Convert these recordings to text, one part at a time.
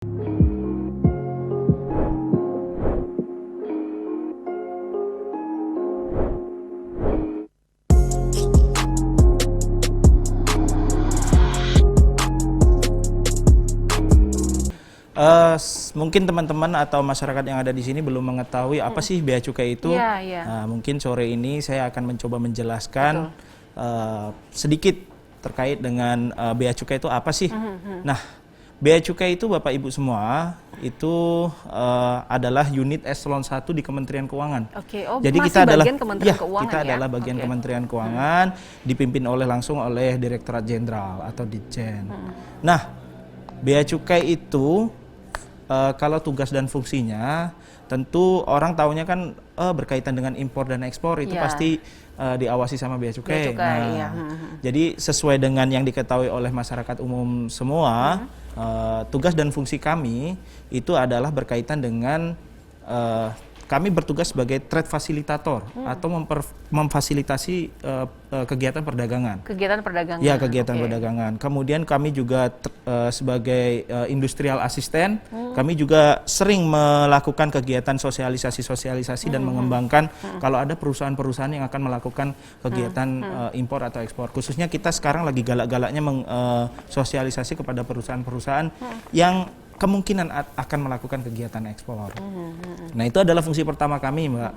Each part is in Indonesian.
Mungkin teman-teman atau masyarakat yang ada di sini belum mengetahui apa sih bea cukai itu. Nah, mungkin sore ini saya akan mencoba menjelaskan sedikit terkait dengan bea cukai itu apa sih. Nah, bea cukai itu Bapak Ibu semua itu adalah unit eselon 1 di Kementerian Keuangan. Jadi kita adalah Kementerian Keuangan, kita adalah bagian Kementerian Keuangan, dipimpin langsung oleh Direktorat Jenderal atau Ditjen. Nah, bea cukai itu kalau tugas dan fungsinya tentu orang taunya kan berkaitan dengan impor dan ekspor itu pasti diawasi sama bea cukai. Jadi sesuai dengan yang diketahui oleh masyarakat umum semua, tugas dan fungsi kami itu adalah berkaitan dengan kami bertugas sebagai trade facilitator atau memfasilitasi kegiatan perdagangan. Kegiatan perdagangan. Ya, kegiatan perdagangan. Kemudian kami juga sebagai industrial asisten, kami juga sering melakukan kegiatan sosialisasi dan mengembangkan kalau ada perusahaan-perusahaan yang akan melakukan kegiatan impor atau ekspor. Khususnya kita sekarang lagi galak-galaknya sosialisasi kepada perusahaan-perusahaan yang kemungkinan akan melakukan kegiatan ekspor. Nah, itu adalah fungsi pertama kami, Mbak.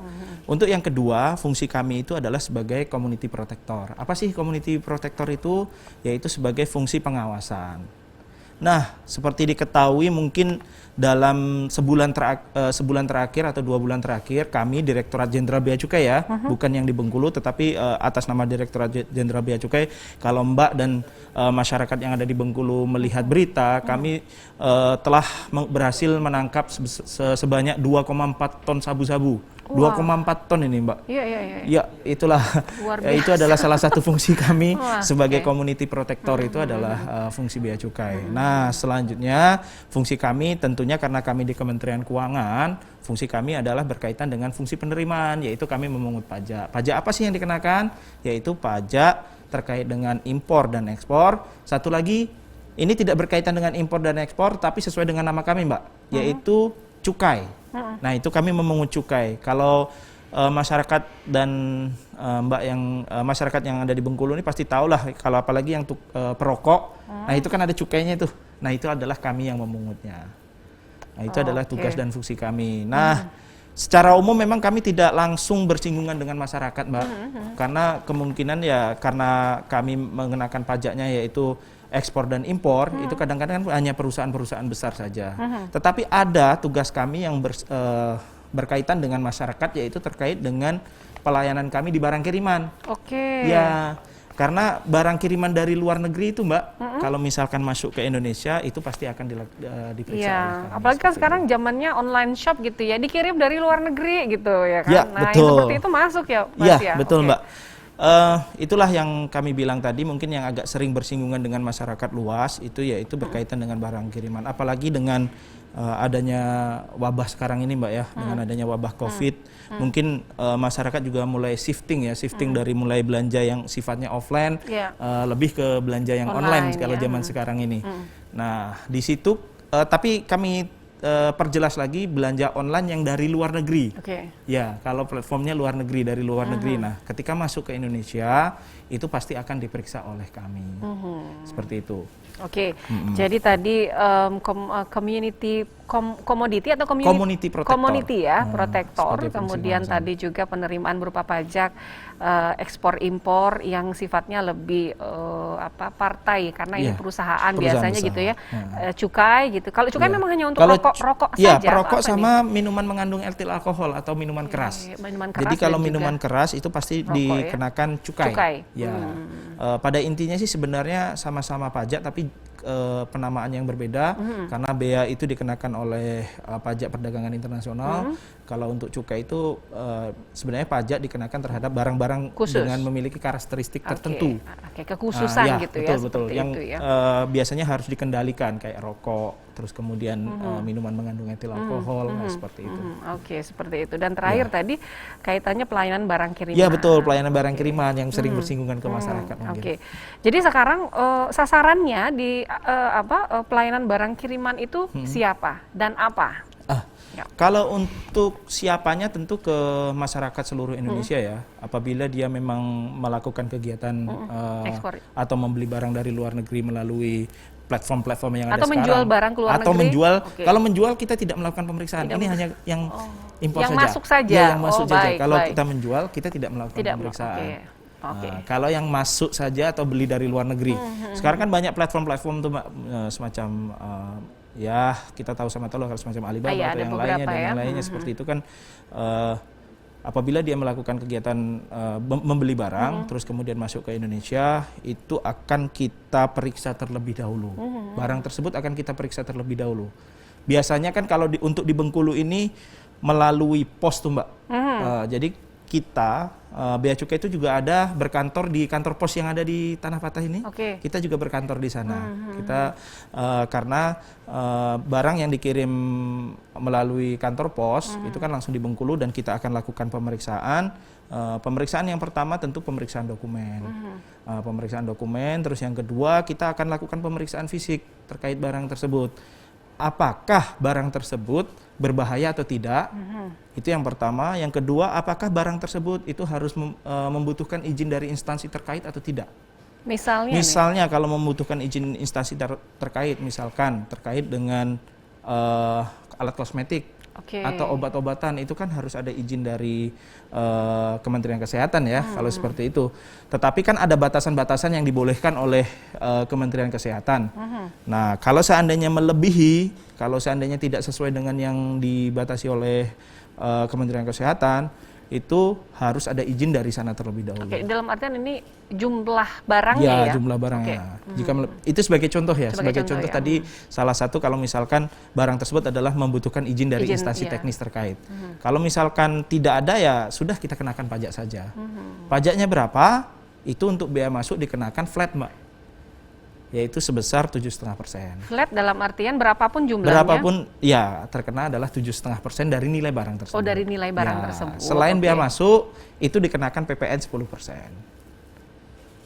Untuk yang kedua, fungsi kami itu adalah sebagai community protector. Apa sih community protector itu? Yaitu sebagai fungsi pengawasan. Nah, seperti diketahui mungkin dalam sebulan terakhir atau 2 bulan terakhir, kami Direktorat Jenderal Bea Cukai ya, bukan yang di Bengkulu, tetapi atas nama Direktorat Jenderal Bea Cukai. Kalau Mbak dan masyarakat yang ada di Bengkulu melihat berita, kami telah berhasil menangkap sebanyak 2,4 ton sabu-sabu. 2,4 ton ini, Mbak. Ya, itulah. Itu adalah salah satu fungsi kami sebagai community protector itu adalah fungsi bea cukai. Nah, selanjutnya fungsi kami tentunya karena kami di Kementerian Keuangan, fungsi kami adalah berkaitan dengan fungsi penerimaan, yaitu kami memungut pajak. Pajak apa sih yang dikenakan? Yaitu pajak terkait dengan impor dan ekspor. Satu lagi, ini tidak berkaitan dengan impor dan ekspor, tapi sesuai dengan nama kami, Mbak, yaitu cukai. Nah, itu kami memungut cukai. Kalau masyarakat dan Mbak yang masyarakat yang ada di Bengkulu ini pasti tahu lah, kalau apalagi yang perokok, nah itu kan ada cukainya itu. Nah, itu adalah kami yang memungutnya. Nah, itu adalah tugas dan fungsi kami. Nah, secara umum memang kami tidak langsung bersinggungan dengan masyarakat, Mbak, karena kemungkinan ya karena kami mengenakan pajaknya yaitu ekspor dan impor, itu kadang-kadang hanya perusahaan-perusahaan besar saja. Tetapi ada tugas kami yang berkaitan dengan masyarakat, yaitu terkait dengan pelayanan kami di barang kiriman. Ya, karena barang kiriman dari luar negeri itu, Mbak, kalau misalkan masuk ke Indonesia, itu pasti akan diperiksa. Apalagi kan sekarang zamannya online shop gitu ya, dikirim dari luar negeri gitu ya kan. Ya, nah, betul. seperti itu masuk ya, Mas ya? Betul, Mbak. Itulah yang kami bilang tadi, mungkin yang agak sering bersinggungan dengan masyarakat luas itu yaitu berkaitan dengan barang kiriman, apalagi dengan adanya wabah sekarang ini, Mbak ya, dengan adanya wabah COVID, mungkin masyarakat juga mulai shifting dari mulai belanja yang sifatnya offline lebih ke belanja yang online kalau zaman sekarang ini. Nah, di situ tapi kami perjelas lagi, belanja online yang dari luar negeri. Ya, kalau platformnya luar negeri, dari luar negeri. Nah, ketika masuk ke Indonesia, itu pasti akan diperiksa oleh kami. Seperti itu. Jadi tadi komoditi atau community protector. Community ya, protector. Kemudian tadi juga penerimaan berupa pajak ekspor impor yang sifatnya lebih partai karena ini perusahaan biasanya besar, gitu ya. Cukai gitu. Kalau cukai memang hanya untuk rokok saja. Perokok sama minuman mengandung etil alkohol atau minuman keras. Jadi kalau minuman keras itu pasti dikenakan cukai. Pada intinya sih sebenarnya sama-sama pajak, tapi penamaan yang berbeda karena bea itu dikenakan oleh pajak perdagangan internasional. Kalau untuk cukai itu sebenarnya pajak dikenakan terhadap barang-barang dengan memiliki karakteristik tertentu. Kekhususan gitu ya. Betul. Yang biasanya harus dikendalikan kayak rokok, terus kemudian minuman mengandung etil alkohol, seperti itu. Oke, seperti itu. Dan terakhir tadi kaitannya pelayanan barang kiriman. Ya betul, pelayanan barang kiriman yang sering bersinggungan ke masyarakat. Oke. Jadi sekarang sasarannya di pelayanan barang kiriman itu siapa dan apa? Kalau untuk siapanya tentu ke masyarakat seluruh Indonesia ya. Apabila dia memang melakukan kegiatan ekspor atau membeli barang dari luar negeri melalui platform-platform yang ada atau sekarang. menjual barang ke luar atau negeri? menjual, kalau menjual kita tidak melakukan pemeriksaan. Ini hanya yang impor yang saja. masuk saja. Ya, yang masuk saja. Baik, kalau baik. kita menjual, kita tidak melakukan pemeriksaan. Oke. Kalau yang masuk saja atau beli dari luar negeri. Sekarang kan banyak platform-platform tuh Mbak, semacam ya kita tahu sama tahu kalau semacam Alibaba atau yang lainnya dan yang lainnya seperti itu kan, apabila dia melakukan kegiatan membeli barang terus kemudian masuk ke Indonesia, itu akan kita periksa terlebih dahulu. Barang tersebut akan kita periksa terlebih dahulu. Biasanya kan kalau untuk di Bengkulu ini melalui pos tuh Mbak. Jadi kita Bea Cukai itu juga ada berkantor di kantor pos yang ada di Tanah Patah ini. Kita juga berkantor di sana. Kita karena barang yang dikirim melalui kantor pos itu kan langsung di Bengkulu dan kita akan lakukan pemeriksaan. Pemeriksaan yang pertama tentu pemeriksaan dokumen. Pemeriksaan dokumen, terus yang kedua kita akan lakukan pemeriksaan fisik terkait barang tersebut. Apakah barang tersebut berbahaya atau tidak? Itu yang pertama. Yang kedua, apakah barang tersebut itu harus membutuhkan izin dari instansi terkait atau tidak? Misalnya kalau membutuhkan izin instansi terkait, misalkan terkait dengan alat kosmetik atau obat-obatan, itu kan harus ada izin dari Kementerian Kesehatan ya, kalau seperti itu. Tetapi kan ada batasan-batasan yang dibolehkan oleh Kementerian Kesehatan. Nah, kalau seandainya melebihi, kalau seandainya tidak sesuai dengan yang dibatasi oleh Kementerian Kesehatan, itu harus ada izin dari sana terlebih dahulu. Dalam artian ini jumlah barangnya ya? Ya, jumlah barangnya. Jika itu sebagai contoh ya, sebagai contoh ya. Tadi salah satu kalau misalkan barang tersebut adalah membutuhkan izin dari instansi teknis terkait. Kalau misalkan tidak ada ya sudah kita kenakan pajak saja. Pajaknya berapa? Itu untuk bea masuk dikenakan flat Mbak, yaitu sebesar 7,5%. Flat dalam artian berapapun jumlahnya? Berapapun, ya terkena adalah 7,5% dari nilai barang tersebut. Dari nilai barang tersebut. Selain bea masuk, itu dikenakan PPN 10%.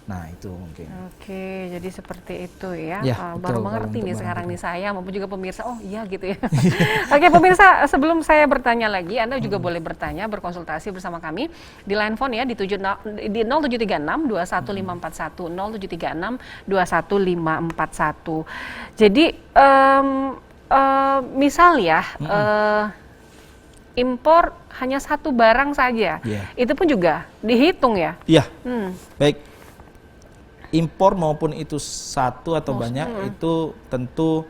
Nah itu mungkin. Jadi seperti itu ya. betul, Baru mengerti nih sekarang nih saya maupun juga pemirsa. Oh iya gitu ya. Pemirsa, sebelum saya bertanya lagi, Anda juga boleh bertanya, berkonsultasi bersama kami di line phone ya di 0736 21541 0736 21541. Jadi misal ya impor hanya satu barang saja, itu pun juga dihitung ya? Iya. Baik. Impor maupun itu satu atau banyak itu tentu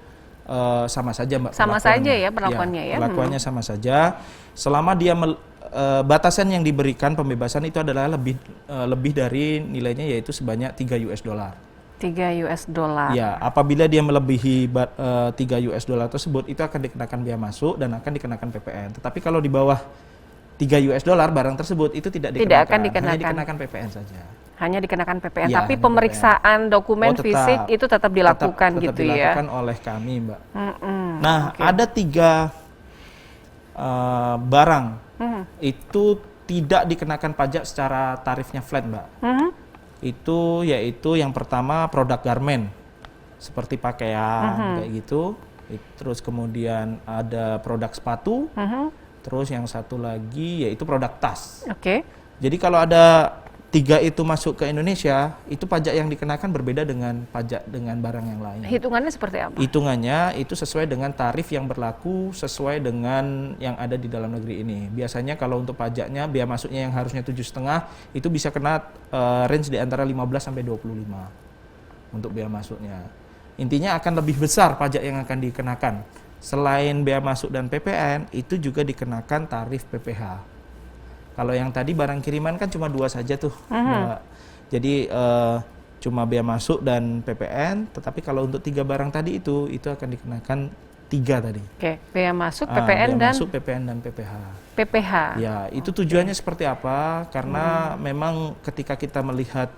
sama saja Mbak. Sama saja ya perlakuannya ya. Perlakuannya sama saja. Selama dia batasan yang diberikan pembebasan itu adalah lebih dari nilainya yaitu sebanyak 3 US dollar. 3 US dollar. Ya, apabila dia melebihi 3 US dollar tersebut itu akan dikenakan bea masuk dan akan dikenakan PPN. Tetapi kalau di bawah 3 US dollar barang tersebut itu tidak dikenakan, hanya dikenakan PPN saja. Hanya dikenakan PPN, tapi pemeriksaan dokumen fisik itu tetap dilakukan tetap gitu dilakukan ya? oleh kami Mbak. Nah, ada 3 barang itu tidak dikenakan pajak secara tarifnya flat Mbak. Itu yaitu yang pertama produk garment, seperti pakaian kayak gitu. Terus kemudian ada produk sepatu. Terus yang satu lagi yaitu produk tas. Jadi kalau ada 3 itu masuk ke Indonesia, itu pajak yang dikenakan berbeda dengan pajak dengan barang yang lain. Hitungannya seperti apa? Hitungannya itu sesuai dengan tarif yang berlaku sesuai dengan yang ada di dalam negeri ini. Biasanya kalau untuk pajaknya, bea masuknya yang harusnya 7,5 itu bisa kena range di antara 15 sampai 25 untuk bea masuknya. Intinya akan lebih besar pajak yang akan dikenakan. Selain bea masuk dan PPN, itu juga dikenakan tarif PPH. Kalau yang tadi barang kiriman kan cuma 2 saja tuh, Mbak. Jadi cuma bea masuk dan PPN. Tetapi kalau untuk 3 barang tadi itu akan dikenakan 3 tadi. Bea masuk, PPN dan masuk, PPN dan PPH. PPH. Ya, itu tujuannya seperti apa? Karena memang ketika kita melihat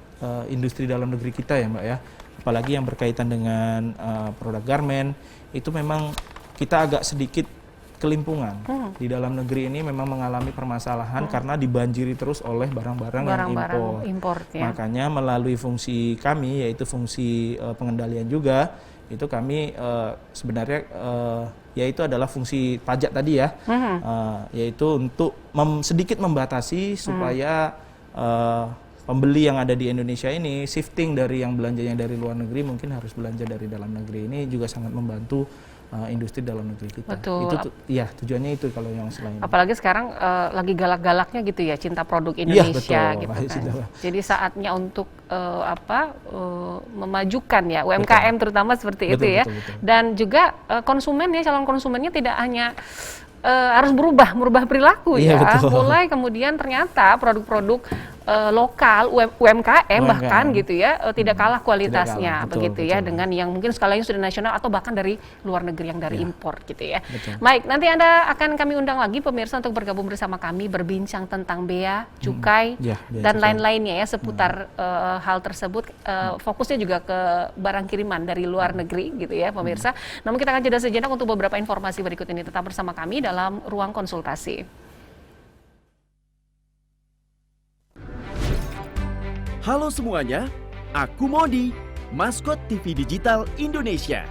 industri dalam negeri kita ya, Mbak ya. apalagi yang berkaitan dengan produk garment, itu memang kita agak sedikit kelimpungan. Di dalam negeri ini memang mengalami permasalahan karena dibanjiri terus oleh barang-barang yang impor. Makanya melalui fungsi kami, yaitu fungsi pengendalian juga, itu kami sebenarnya yaitu adalah fungsi pajak tadi ya, yaitu untuk sedikit membatasi supaya pembeli yang ada di Indonesia ini shifting dari yang belanjanya dari luar negeri mungkin harus belanja dari dalam negeri. Ini juga sangat membantu industri dalam negeri kita. Betul. Itu ya tujuannya itu kalau yang selain. Apalagi sekarang lagi galak-galaknya gitu ya, cinta produk Indonesia betul, gitu kan. Jadi saatnya untuk memajukan ya UMKM terutama seperti itu ya. Betul. Dan juga konsumen ya, calon konsumennya tidak hanya harus merubah perilaku ya. Mulai kemudian ternyata produk-produk lokal UMKM bahkan gitu ya tidak kalah kualitasnya, begitu ya, dengan yang mungkin skalanya sudah nasional atau bahkan dari luar negeri yang dari impor gitu ya. Baik, nanti Anda akan kami undang lagi pemirsa untuk bergabung bersama kami berbincang tentang bea, cukai dan lain-lainnya ya seputar hal tersebut. Fokusnya juga ke barang kiriman dari luar negeri gitu ya pemirsa. Namun kita akan jeda sejenak untuk beberapa informasi berikut ini. Tetap bersama kami dalam ruang konsultasi. Halo semuanya, aku Modi, maskot TV Digital Indonesia.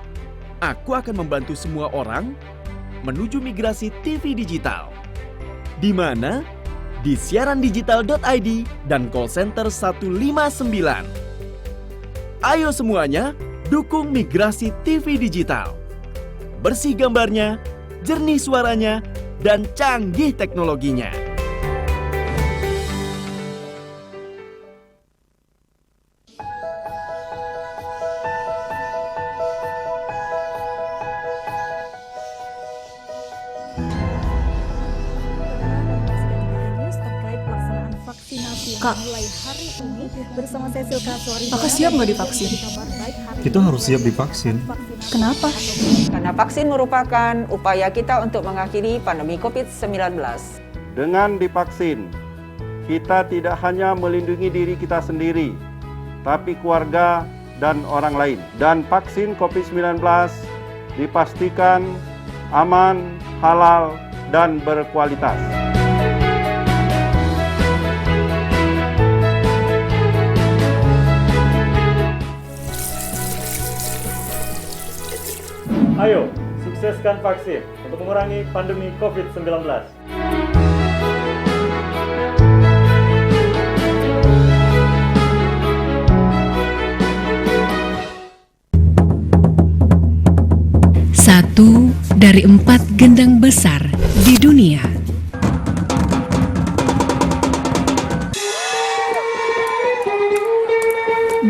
Aku akan membantu semua orang menuju migrasi TV digital. Di mana? Di siarandigital.id dan call center 159. Ayo semuanya, dukung migrasi TV digital. Bersih gambarnya, jernih suaranya, dan canggih teknologinya. Kak, bersama Cecil Kaswari. Kakak siap nggak divaksin? Kita harus siap divaksin. Kenapa? Karena vaksin merupakan upaya kita untuk mengakhiri pandemi COVID-19. Dengan divaksin, kita tidak hanya melindungi diri kita sendiri, tapi keluarga dan orang lain. Dan vaksin COVID-19 dipastikan aman, halal, dan berkualitas. Ayo, sukseskan vaksin untuk mengurangi pandemi COVID-19. Satu dari 4 gendang besar di dunia.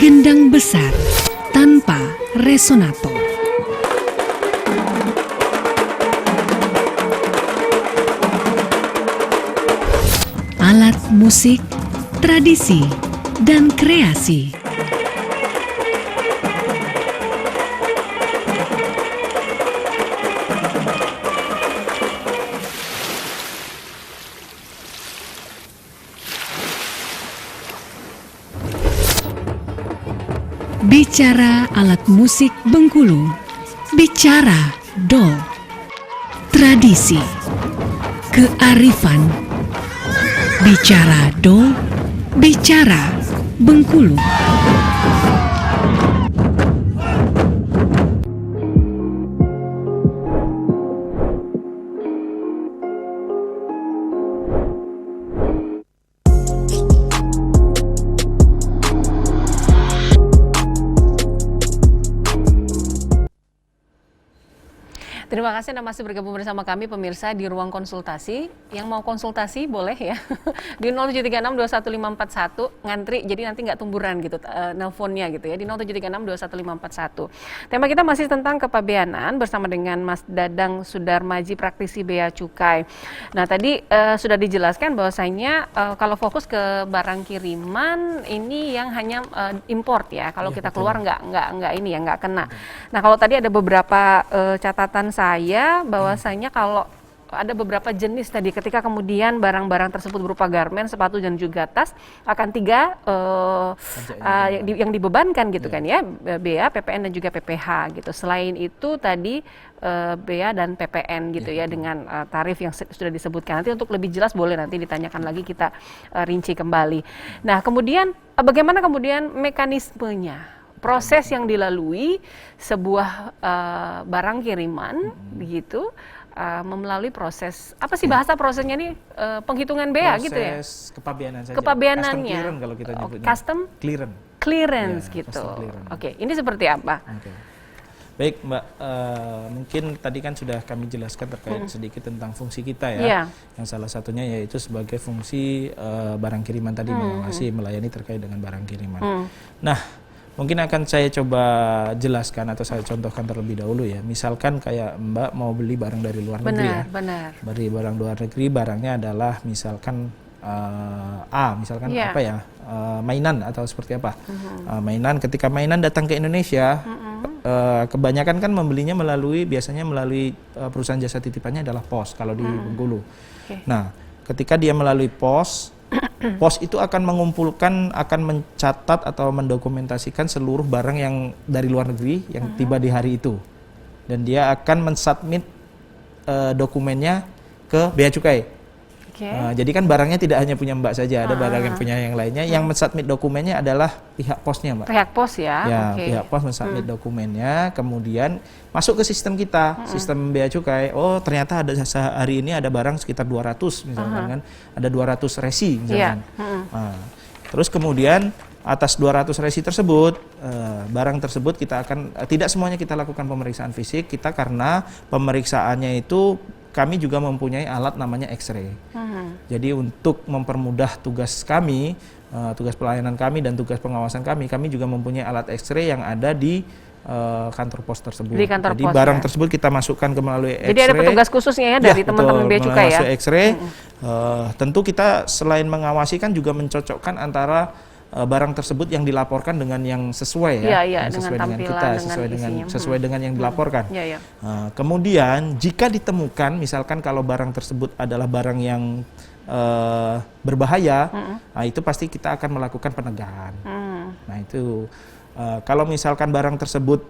Gendang besar tanpa resonator. Alat musik, tradisi, dan kreasi. Bicara alat musik Bengkulu, bicara dol, tradisi, kearifan. Bicara dol, bicara Bengkulu. Terima kasih Anda masih bergabung bersama kami pemirsa di ruang konsultasi. Yang mau konsultasi boleh ya di 0736215541 ngantri, jadi nanti nggak tumburan gitu nelponnya gitu ya di 0736215541. Tema kita masih tentang kepabeanan bersama dengan Mas Dadang Sudarmaji, praktisi bea cukai. Nah tadi sudah dijelaskan bahwasanya kalau fokus ke barang kiriman ini yang hanya import ya. Kalau kita keluar nggak kena. Nah kalau tadi ada beberapa catatan saya bahwasanya kalau ada beberapa jenis tadi ketika kemudian barang-barang tersebut berupa garmen, sepatu dan juga tas akan 3 yang dibebankan gitu kan ya, bea, PPN dan juga PPh gitu. Selain itu tadi bea dan PPN gitu ya dengan tarif yang sudah disebutkan. Nanti untuk lebih jelas boleh nanti ditanyakan lagi, kita rinci kembali. Nah, kemudian bagaimana kemudian mekanismenya? Proses yang dilalui sebuah barang kiriman begitu melalui proses apa sih bahasa prosesnya nih, penghitungan bea gitu ya? Proses kepabeanan saja. Kepabeanannya. Custom clearance kalau kita nyebutnya. Custom clearance Ya, gitu. custom clearance. Oke, ini seperti apa? Oke. Baik Mbak, mungkin tadi kan sudah kami jelaskan terkait sedikit tentang fungsi kita ya. Iya. Yang salah satunya yaitu sebagai fungsi barang kiriman tadi, mengawasi, melayani terkait dengan barang kiriman. Nah, mungkin akan saya coba jelaskan atau saya contohkan terlebih dahulu ya. Misalkan kayak Mbak mau beli barang dari luar negeri ya. Benar. Dari barang luar negeri, barangnya adalah misalkan misalkan apa ya, mainan atau seperti apa. Mainan, ketika mainan datang ke Indonesia, kebanyakan kan membelinya biasanya melalui perusahaan jasa titipannya adalah pos kalau di Bengkulu. Nah, ketika dia melalui pos itu akan mengumpulkan, akan mencatat atau mendokumentasikan seluruh barang yang dari luar negeri yang tiba di hari itu, dan dia akan mensubmit dokumennya ke Bea Cukai. Jadi kan barangnya tidak hanya punya Mbak saja, ada barang yang punya yang lainnya. Yang mensubmit dokumennya adalah pihak posnya, Mbak. Pihak pos ya. Ya, pihak pos mensubmit dokumennya, kemudian masuk ke sistem kita, sistem Bea Cukai. Oh, ternyata ada hari ini ada barang sekitar 200 misalkan kan, ada 200 resi misalkan. Terus kemudian atas 200 resi tersebut, barang tersebut kita akan tidak semuanya kita lakukan pemeriksaan fisik, kita karena pemeriksaannya itu kami juga mempunyai alat namanya X-ray. Jadi untuk mempermudah tugas kami, tugas pelayanan kami dan tugas pengawasan kami juga mempunyai alat X-ray yang ada di kantor pos tersebut. Jadi pos, barang tersebut kita masukkan ke melalui X-ray. Jadi ada petugas khususnya ya dari teman-teman Bea Cukai ya. X-ray. Tentu kita selain mengawasi kan juga mencocokkan antara barang tersebut yang dilaporkan dengan yang sesuai ya, yang sesuai dengan kita, sesuai dengan yang dilaporkan. Kemudian jika ditemukan, misalkan kalau barang tersebut adalah barang yang berbahaya, itu pasti kita akan melakukan penegahan. Nah itu kalau misalkan barang tersebut,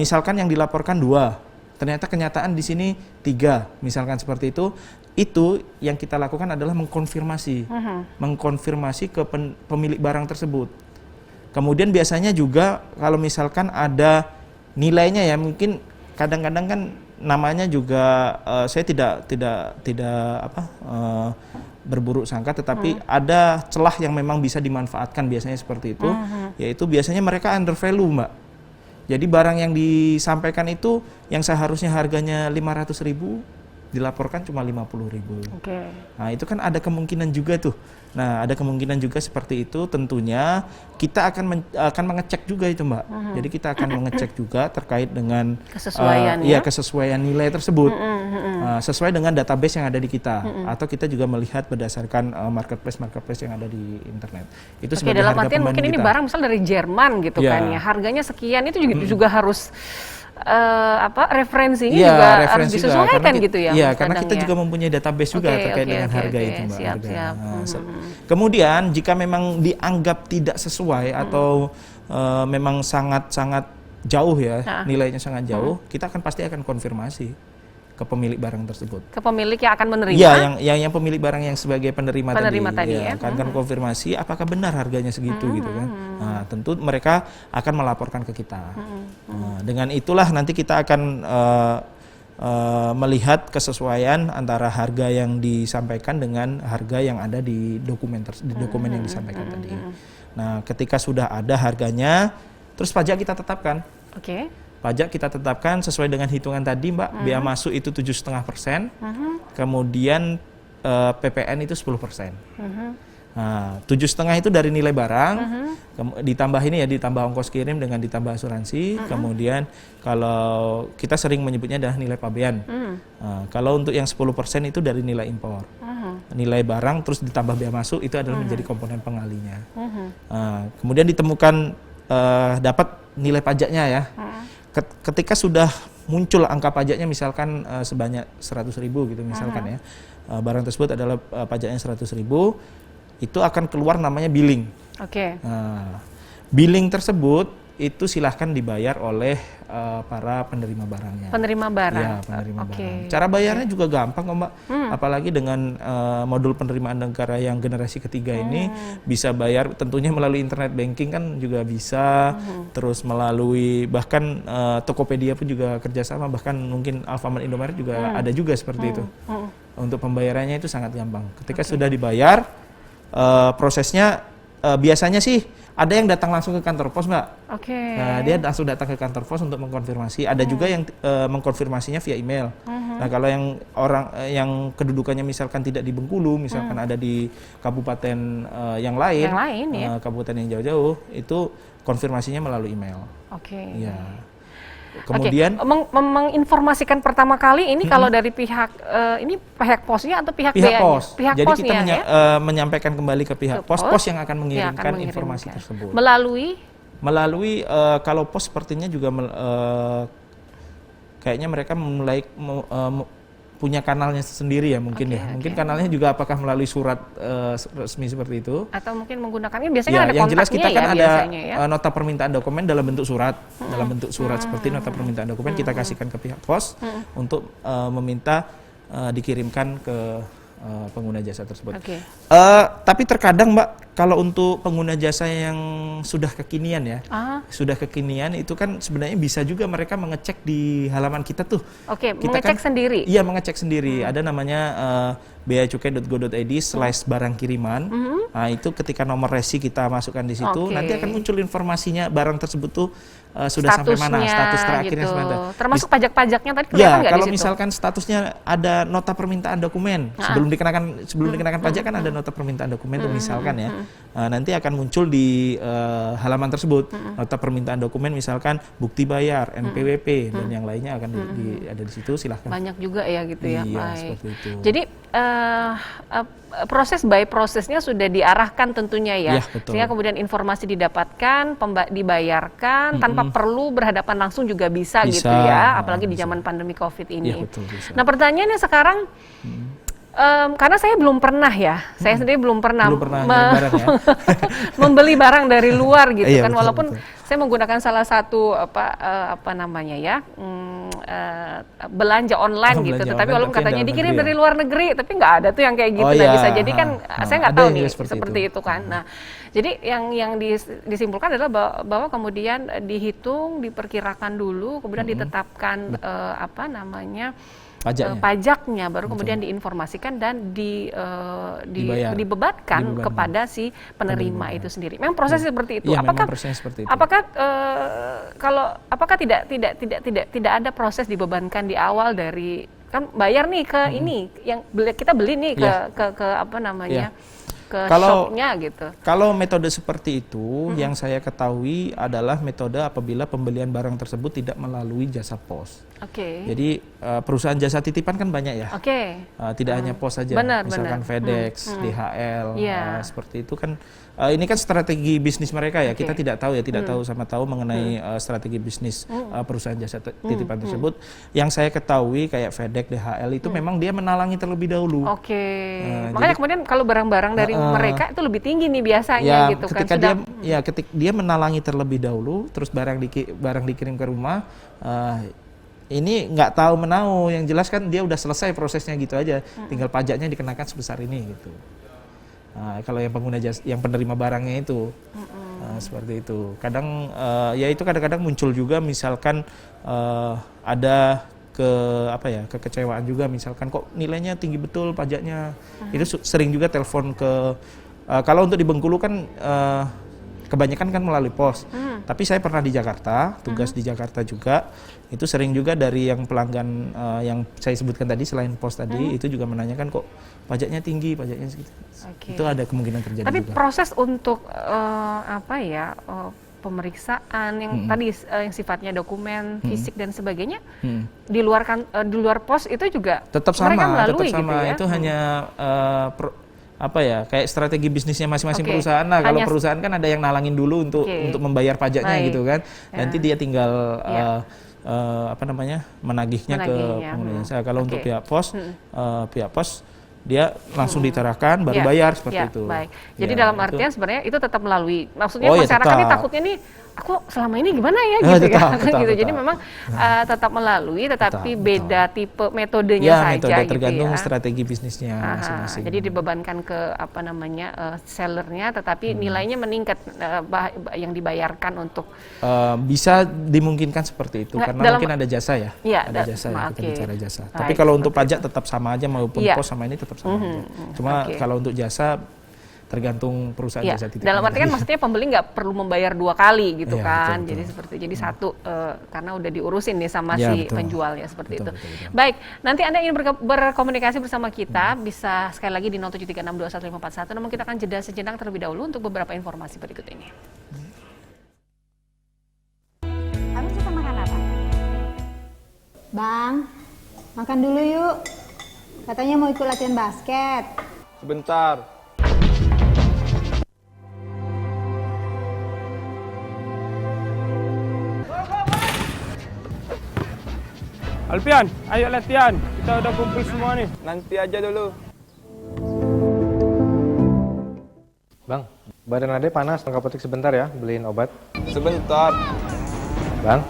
misalkan yang dilaporkan 2, ternyata kenyataan di sini 3, misalkan seperti itu yang kita lakukan adalah mengkonfirmasi ke pemilik barang tersebut. Kemudian biasanya juga kalau misalkan ada nilainya ya, mungkin kadang-kadang kan namanya juga saya tidak berburuk sangka, tetapi ada celah yang memang bisa dimanfaatkan biasanya seperti itu, yaitu biasanya mereka under value, Mbak. Jadi barang yang disampaikan itu yang seharusnya harganya 500.000 dilaporkan cuma 50.000. Nah itu kan ada kemungkinan juga tuh. Nah ada kemungkinan juga seperti itu. Tentunya kita akan mengecek juga itu, Mbak. Jadi kita akan mengecek juga terkait dengan kesesuaian nilai tersebut, sesuai dengan database yang ada di kita, atau kita juga melihat berdasarkan marketplace yang ada di internet. Itu sebagai dalam harga artian mungkin ini barang misal dari Jerman gitu kan ya, harganya sekian, itu juga harus referensinya juga harus disesuaikan gitu ya. Iya, karena kita juga mempunyai database juga terkait dengan harga itu, Mbak. Siap. Kemudian jika memang dianggap tidak sesuai atau memang sangat jauh ya, nilainya sangat jauh, kita pasti akan konfirmasi ke pemilik barang tersebut. Ke pemilik yang akan menerima? Iya, yang pemilik barang yang sebagai penerima tadi ya. Akan konfirmasi apakah benar harganya segitu gitu kan. Nah, tentu mereka akan melaporkan ke kita. Nah, dengan itulah nanti kita akan melihat kesesuaian antara harga yang disampaikan dengan harga yang ada di dokumen yang disampaikan tadi. Nah, ketika sudah ada harganya, terus pajak kita tetapkan. Pajak kita tetapkan sesuai dengan hitungan tadi, Mbak. Bea masuk itu 7,5%, kemudian PPN itu 10%. Nah, 7,5 itu dari nilai barang, ditambah ditambah ongkos kirim dengan ditambah asuransi, kemudian kalau kita sering menyebutnya adalah nilai pabean. Kalau untuk yang 10% itu dari nilai impor. Nilai barang terus ditambah bea masuk itu adalah menjadi komponen pengalinya. Kemudian ditemukan dapat nilai pajaknya ya. Ketika sudah muncul angka pajaknya misalkan sebanyak 100.000 gitu misalkan ya, barang tersebut adalah pajaknya 100.000, itu akan keluar namanya billing. Nah, billing tersebut itu silahkan dibayar oleh para penerima barangnya. Penerima barang. Ya, penerima barang. Cara bayarnya juga gampang kok Mbak. Apalagi dengan modul penerimaan negara yang generasi ketiga ini bisa bayar tentunya melalui internet banking kan juga bisa. Terus melalui bahkan Tokopedia pun juga kerjasama, bahkan mungkin Alfamart, Indomaret juga ada juga seperti itu. Untuk pembayarannya itu sangat gampang. Ketika sudah dibayar, prosesnya biasanya sih ada yang datang langsung ke kantor pos, Mbak. Nah, dia langsung datang ke kantor pos untuk mengkonfirmasi. Ada juga yang mengkonfirmasinya via email. Nah, kalau yang yang kedudukannya misalkan tidak di Bengkulu, misalkan ada di kabupaten yang lain ya? Kabupaten yang jauh-jauh, itu konfirmasinya melalui email. Ya. Kemudian menginformasikan pertama kali ini kalau dari pihak ini pihak posnya atau pihak pos. Pihak jadi posnya, kita ya? Menyampaikan kembali ke pihak pos yang akan mengirimkan informasi tersebut. Melalui kalau pos sepertinya juga kayaknya mereka mulai punya kanalnya sendiri ya mungkin Mungkin kanalnya juga apakah melalui surat resmi seperti itu atau mungkin menggunakannya biasanya ada yang jelas kita kan ada nota permintaan dokumen dalam bentuk surat. Dalam bentuk surat seperti nota permintaan dokumen kita kasihkan ke pihak pos untuk meminta dikirimkan ke pengguna jasa tersebut. Tapi terkadang Mbak, kalau untuk pengguna jasa yang sudah kekinian ya, sudah kekinian itu kan sebenarnya bisa juga mereka mengecek di halaman kita tuh. Kita mengecek sendiri? Iya, mengecek sendiri. Ada namanya beacukai.go.id/barang kiriman. Nah, itu ketika nomor resi kita masukkan di situ, nanti akan muncul informasinya barang tersebut tuh sudah sampai mana, status terakhirnya gitu. sebenarnya. Termasuk pajak-pajaknya tadi kelihatan nggak kalau di situ? misalkan statusnya ada nota permintaan dokumen, sebelum dikenakan pajak kan ada nota permintaan dokumen tuh misalkan ya. Nanti akan muncul di halaman tersebut nota permintaan dokumen misalkan bukti bayar, NPWP dan yang lainnya akan ada di situ, silahkan. Banyak juga ya gitu ya. Iya, baik. seperti itu. Jadi proses by prosesnya sudah diarahkan tentunya ya, sehingga kemudian informasi didapatkan, dibayarkan tanpa perlu berhadapan langsung juga bisa gitu ya, apalagi di zaman pandemi COVID ini. Ya, betul, bisa. Nah, pertanyaannya sekarang, karena saya belum pernah ya, saya sendiri belum pernah barang, ya? membeli barang dari luar gitu kan, betul, walaupun betul. saya menggunakan salah satu apa namanya ya, belanja online gitu, tetapi walaupun katanya dikirim dari luar negeri, tapi nggak ada tuh yang kayak gitu. Nah, bisa jadi kan saya nggak tahu nih seperti itu kan. Nah, jadi yang disimpulkan adalah bahwa kemudian dihitung, diperkirakan dulu, kemudian ditetapkan apa namanya, pajaknya, baru kemudian diinformasikan dan dibebankan kepada si penerima itu sendiri. Memang prosesnya seperti itu. Ya, Apakah tidak ada proses dibebankan di awal dari kan bayar nih ke ini yang kita beli nih ke apa namanya? Ke shopnya gitu. Kalau metode seperti itu yang saya ketahui adalah metode apabila pembelian barang tersebut tidak melalui jasa pos. Jadi perusahaan jasa titipan kan banyak ya. Tidak hanya pos saja, misalkan FedEx, DHL, seperti itu kan. Ini kan strategi bisnis mereka ya. Kita tidak tahu ya, tidak tahu sama tahu mengenai strategi bisnis perusahaan jasa titipan tersebut. Yang saya ketahui kayak FedEx, DHL itu memang dia menalangi terlebih dahulu. Makanya kemudian kalau barang-barang dari mereka itu lebih tinggi nih biasanya gitu kan. Ketika dia menalangi terlebih dahulu, terus barang dikirim ke rumah, ini nggak tahu menau, yang jelas kan dia udah selesai prosesnya gitu aja, tinggal pajaknya dikenakan sebesar ini gitu. Nah, kalau yang pengguna jasa, yang penerima barangnya itu seperti itu. Kadang ya itu kadang-kadang muncul juga, misalkan ada kekecewaan juga, misalkan kok nilainya tinggi betul pajaknya. Itu sering juga telepon ke kalau untuk di Bengkulu kan kebanyakan kan melalui pos. Tapi saya pernah di Jakarta, tugas di Jakarta juga. Itu sering juga dari yang pelanggan yang saya sebutkan tadi, selain pos tadi, itu juga menanyakan kok pajaknya tinggi, pajaknya segitu. Itu ada kemungkinan terjadi juga. Tapi proses untuk pemeriksaan yang tadi yang sifatnya dokumen, fisik dan sebagainya di luar pos itu juga tetap sama, melalui tetap sama. Gitu ya? Itu hanya kayak strategi bisnisnya masing-masing perusahaan lah. Kalau perusahaan kan ada yang nalangin dulu untuk membayar pajaknya gitu kan. Nanti dia tinggal menagihnya ke pengguna jasa. Kalau untuk pihak pos dia langsung diterahkan baru bayar seperti itu. Baik. Jadi dalam artian sebenarnya itu tetap melalui, maksudnya masyarakat ini takutnya nih, aku selama ini gimana ya gitu tetap. Jadi memang tetap melalui, tetapi beda tipe metodenya saja metode gitu tergantung ya. strategi bisnisnya masing-masing. Jadi dibebankan ke sellernya, tetapi nilainya meningkat yang dibayarkan untuk bisa dimungkinkan seperti itu karena mungkin ada jasa ya. Ada jasa ya, kita bicara jasa. Tapi kalau untuk pajak tetap sama aja, maupun pos sama ini tetap sama aja. Cuma kalau untuk jasa tergantung perusahaan jasa titipan. Dalam arti kan maksudnya pembeli nggak perlu membayar 2 kali gitu kan. Betul. Jadi satu karena udah diurusin nih sama si penjualnya seperti itu. Betul. Baik, nanti Anda ingin berkomunikasi bersama kita bisa sekali lagi di 0736211541. Namun kita akan jeda sejenak terlebih dahulu untuk beberapa informasi berikut ini. Kamu suka makan apa? Bang, makan dulu yuk. Katanya mau ikut latihan basket. Sebentar. Alpian, ayo latihan. Kita udah kumpul semua nih. Nanti aja dulu. Bang, badan Ade panas. Tengah petik sebentar ya, beliin obat. Sebentar. Bang.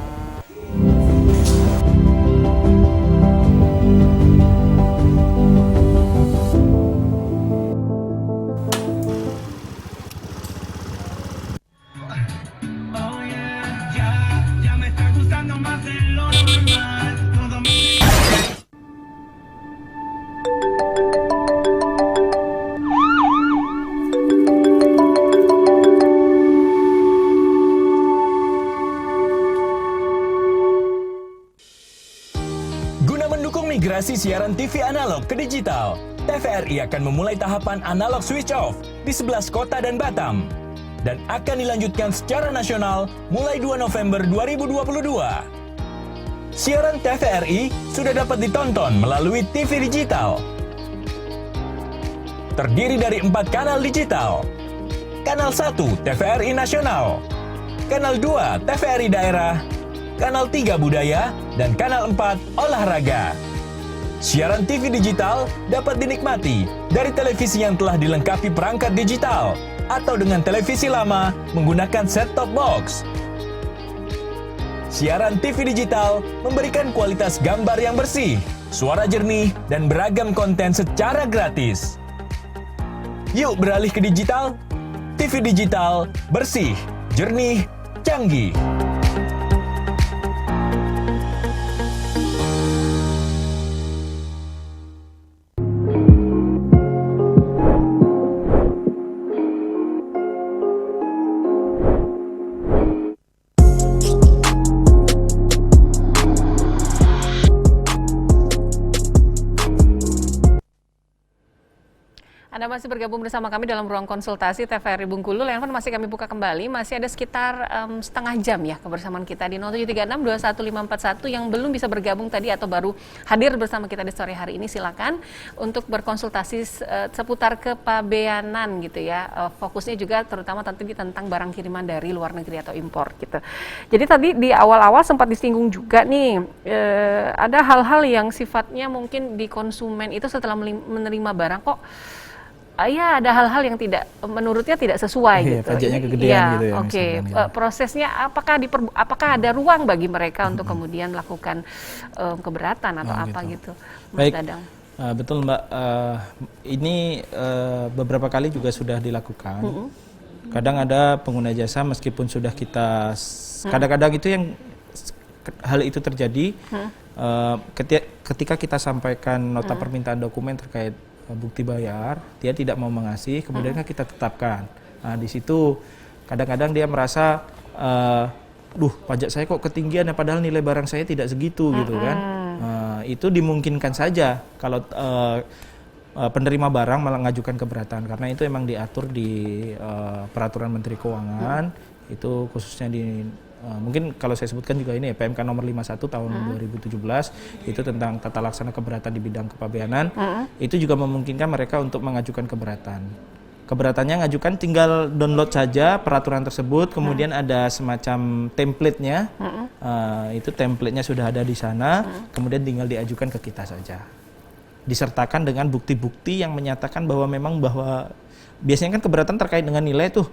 Migrasi siaran TV analog ke digital, TVRI akan memulai tahapan analog switch off di 11 kota dan Batam dan akan dilanjutkan secara nasional mulai 2 November 2022. Siaran TVRI sudah dapat ditonton melalui TV digital. Terdiri dari 4 kanal digital. Kanal 1 TVRI Nasional, Kanal 2 TVRI Daerah, Kanal 3 Budaya, dan Kanal 4 Olahraga. Siaran TV digital dapat dinikmati dari televisi yang telah dilengkapi perangkat digital atau dengan televisi lama menggunakan set-top box. Siaran TV digital memberikan kualitas gambar yang bersih, suara jernih, dan beragam konten secara gratis. Yuk beralih ke digital. TV digital bersih, jernih, canggih. Anda masih bergabung bersama kami dalam ruang konsultasi TVRI Bengkulu. Handphone masih kami buka kembali, masih ada sekitar setengah jam ya kebersamaan kita di 0736211541 yang belum bisa bergabung tadi atau baru hadir bersama kita di sore hari ini. Silakan untuk berkonsultasi seputar kepabeanan gitu ya. Fokusnya juga terutama tentang barang kiriman dari luar negeri atau impor gitu. Jadi tadi di awal-awal sempat disinggung juga nih ada hal-hal yang sifatnya mungkin di konsumen itu setelah menerima barang kok ya ada hal-hal yang menurutnya tidak sesuai gitu. Pajaknya kegedean gitu ya. Oke. Prosesnya apakah ada ruang bagi mereka untuk kemudian melakukan keberatan atau apa gitu, Mas Dadang? Betul Mbak. Ini beberapa kali juga sudah dilakukan. Kadang ada pengguna jasa meskipun sudah kita kadang-kadang itu yang hal itu terjadi ketika kita sampaikan nota permintaan dokumen terkait bukti bayar, dia tidak mau mengasih, kemudian kan kita tetapkan. Nah, di situ kadang-kadang dia merasa, pajak saya kok ketinggian ya, padahal nilai barang saya tidak segitu gitu kan. Itu dimungkinkan saja kalau penerima barang mengajukan keberatan, karena itu emang diatur di Peraturan Menteri Keuangan, itu khususnya di mungkin kalau saya sebutkan juga ini ya, PMK nomor 51 tahun 2017 itu tentang tata laksana keberatan di bidang kepabeanan. Itu juga memungkinkan mereka untuk mengajukan keberatan. Keberatannya ngajukan tinggal download saja peraturan tersebut, kemudian ada semacam template-nya, itu template-nya sudah ada di sana, kemudian tinggal diajukan ke kita saja. Disertakan dengan bukti-bukti yang menyatakan bahwa biasanya kan keberatan terkait dengan nilai tuh,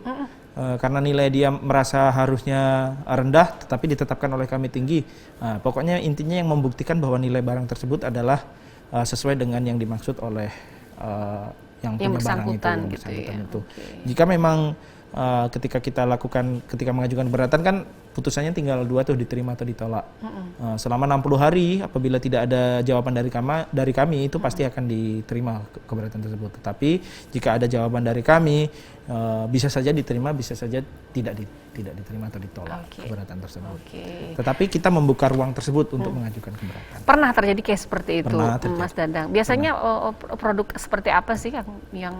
karena nilai dia merasa harusnya rendah, tetapi ditetapkan oleh kami tinggi. Pokoknya intinya yang membuktikan bahwa nilai barang tersebut adalah sesuai dengan yang dimaksud oleh yang punya barang itu, yang bersangkutan itu. Jika memang ketika ketika mengajukan keberatan kan putusannya tinggal 2 tuh, diterima atau ditolak. Selama 60 hari apabila tidak ada jawaban dari kami itu pasti akan diterima keberatan tersebut. Tetapi jika ada jawaban dari kami bisa saja diterima, bisa saja tidak diterima atau ditolak keberatan tersebut. Tetapi kita membuka ruang tersebut untuk mengajukan keberatan. Pernah terjadi case seperti itu, Mas Dadang? Biasanya produk seperti apa sih yang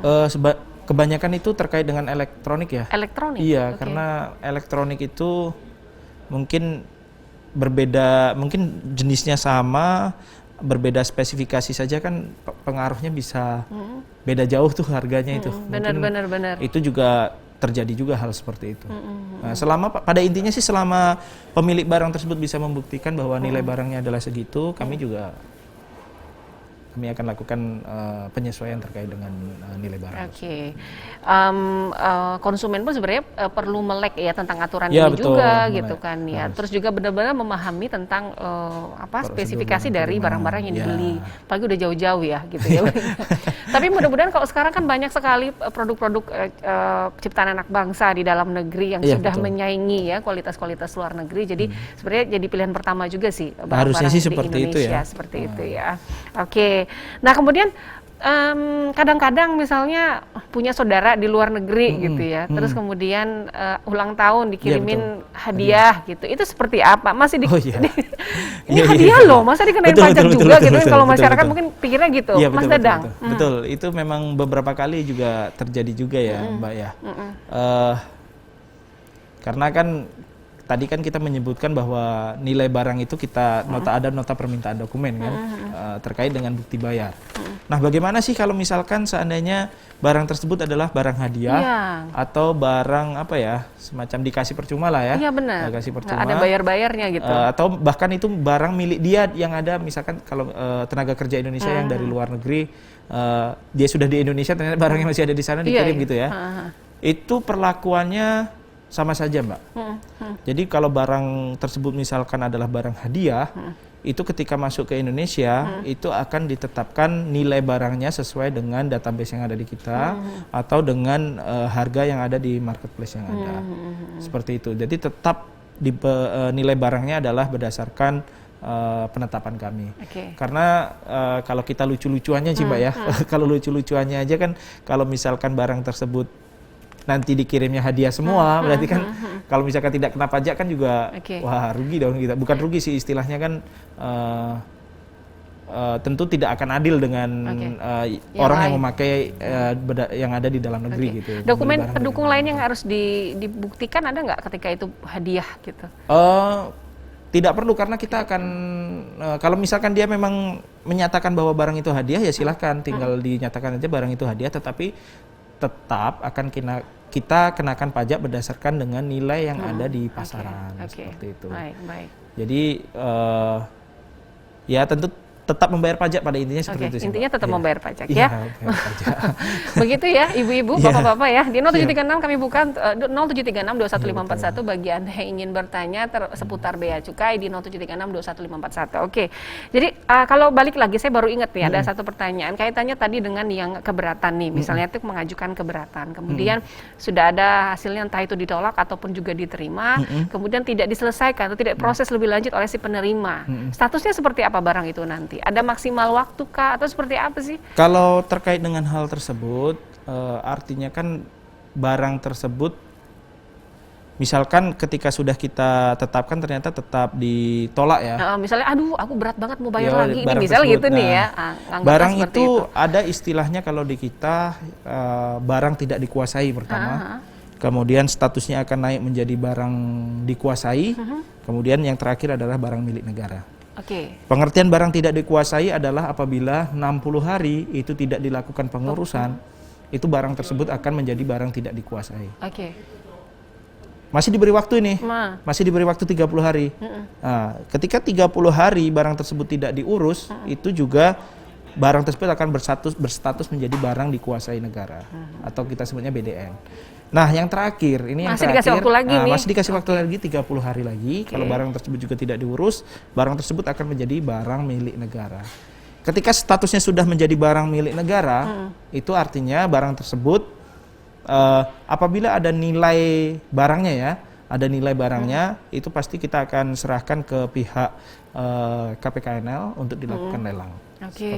kebanyakan itu terkait dengan elektronik ya. Elektronik? Iya, karena elektronik itu mungkin berbeda, mungkin jenisnya sama, berbeda spesifikasi saja kan pengaruhnya bisa beda jauh tuh harganya itu. Benar. Itu juga terjadi juga hal seperti itu. Nah, pada intinya sih selama pemilik barang tersebut bisa membuktikan bahwa nilai barangnya adalah segitu, kami akan lakukan penyesuaian terkait dengan nilai barang. Konsumen pun sebenarnya perlu melek ya tentang aturan ya, ini betul, juga gitu kan ya. Terus juga benar-benar memahami tentang spesifikasi dari barang-barang yang dibeli. Apalagi udah jauh-jauh ya gitu ya. Tapi mudah-mudahan kalau sekarang kan banyak sekali produk-produk ciptaan anak bangsa di dalam negeri yang sudah menyaingi ya kualitas-kualitas luar negeri. Jadi sebenarnya jadi pilihan pertama juga sih barang-barang di Indonesia seperti itu ya. Nah kemudian kadang-kadang misalnya punya saudara di luar negeri gitu ya, terus kemudian ulang tahun dikirimin hadiah gitu, itu seperti apa? Masih ini hadiah loh, masa dikenain pajak juga gitu? Kalau masyarakat mungkin pikirnya gitu, Mas Dadang. Betul, itu memang beberapa kali juga terjadi juga ya, Mbak ya. Karena kan tadi kan kita menyebutkan bahwa nilai barang itu ada nota permintaan dokumen kan terkait dengan bukti bayar. Nah, bagaimana sih kalau misalkan seandainya barang tersebut adalah barang hadiah atau barang semacam dikasih percuma lah ya? Iya benar. Dikasih percuma. Nggak ada bayar-bayarnya gitu. Atau bahkan itu barang milik dia yang ada, misalkan kalau tenaga kerja Indonesia yang dari luar negeri, dia sudah di Indonesia ternyata barangnya masih ada di sana dikirim gitu ya. Itu perlakuannya sama saja, Mbak. Jadi kalau barang tersebut misalkan adalah barang hadiah, itu ketika masuk ke Indonesia itu akan ditetapkan nilai barangnya sesuai dengan database yang ada di kita atau dengan harga yang ada di marketplace yang ada. Seperti itu. Jadi tetap nilai barangnya adalah berdasarkan penetapan kami. Karena kalau kita lucu-lucuannya sih, Mbak ya. Kalau lucu-lucuannya aja kan, kalau misalkan barang tersebut nanti dikirimnya hadiah semua, berarti kan kalau misalkan tidak kena pajak kan juga wah rugi dong kita. Bukan rugi sih istilahnya kan, tentu tidak akan adil dengan orang yang memakai yang ada di dalam negeri gitu. Dokumen pendukung lain yang harus dibuktikan ada nggak ketika itu hadiah gitu? Tidak perlu, karena kita akan kalau misalkan dia memang menyatakan bahwa barang itu hadiah ya silahkan, tinggal dinyatakan aja barang itu hadiah, tetapi tetap akan kita kenakan pajak berdasarkan dengan nilai yang ada di pasaran seperti itu. Jadi ya tentu tetap membayar pajak pada intinya seperti itu sih. Intinya tetap membayar pajak ya. Begitu ya ibu-ibu, bapak-bapak ya. Di 0736 kami buka 0736 21541 bagi Anda yang ingin bertanya seputar bea cukai di 0736 21541. Oke. Jadi kalau balik lagi saya baru ingat nih ada satu pertanyaan kaitannya tadi dengan yang keberatan nih. Misalnya itu mengajukan keberatan. Kemudian sudah ada hasilnya entah itu ditolak ataupun juga diterima, kemudian tidak diselesaikan atau tidak proses lebih lanjut oleh si penerima. Statusnya seperti apa barang itu nanti? Ada maksimal waktu kah atau seperti apa sih? Kalau terkait dengan hal tersebut, artinya kan barang tersebut, misalkan ketika sudah kita tetapkan ternyata tetap ditolak ya. Misalnya, aduh aku berat banget mau bayar lagi, ini misalnya gitu nih ya. Barang itu ada istilahnya kalau di kita, barang tidak dikuasai pertama. Kemudian statusnya akan naik menjadi barang dikuasai. Kemudian yang terakhir adalah barang milik negara. Pengertian barang tidak dikuasai adalah apabila 60 hari itu tidak dilakukan pengurusan, itu barang tersebut akan menjadi barang tidak dikuasai. Oke. Masih diberi waktu nih, masih diberi waktu 30 hari. Nah, ketika 30 hari barang tersebut tidak diurus, itu juga barang tersebut akan berstatus menjadi barang dikuasai negara, atau kita sebutnya BDN. Nah, yang terakhir, ini masih dikasih waktu lagi nih. Masih dikasih waktu lagi 30 hari lagi. Kalau barang tersebut juga tidak diurus, barang tersebut akan menjadi barang milik negara. Ketika statusnya sudah menjadi barang milik negara, itu artinya barang tersebut apabila ada nilai barangnya ya, ada nilai barangnya, itu pasti kita akan serahkan ke pihak KPKNL untuk dilakukan lelang. Oke,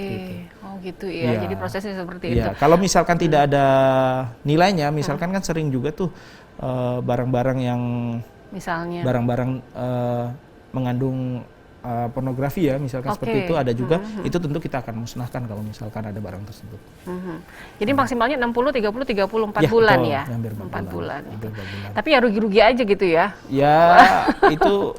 oh gitu ya. Jadi prosesnya seperti itu. Kalau misalkan tidak ada nilainya, misalkan kan sering juga tuh barang-barang yang misalnya barang-barang mengandung pornografi ya, misalkan seperti itu ada juga, itu tentu kita akan musnahkan kalau misalkan ada barang tersebut. Jadi maksimalnya 60, 30, 34 bulan betul, ya? 4 4 bulan. bulan. Tapi ya rugi-rugi aja gitu ya? Ya, itu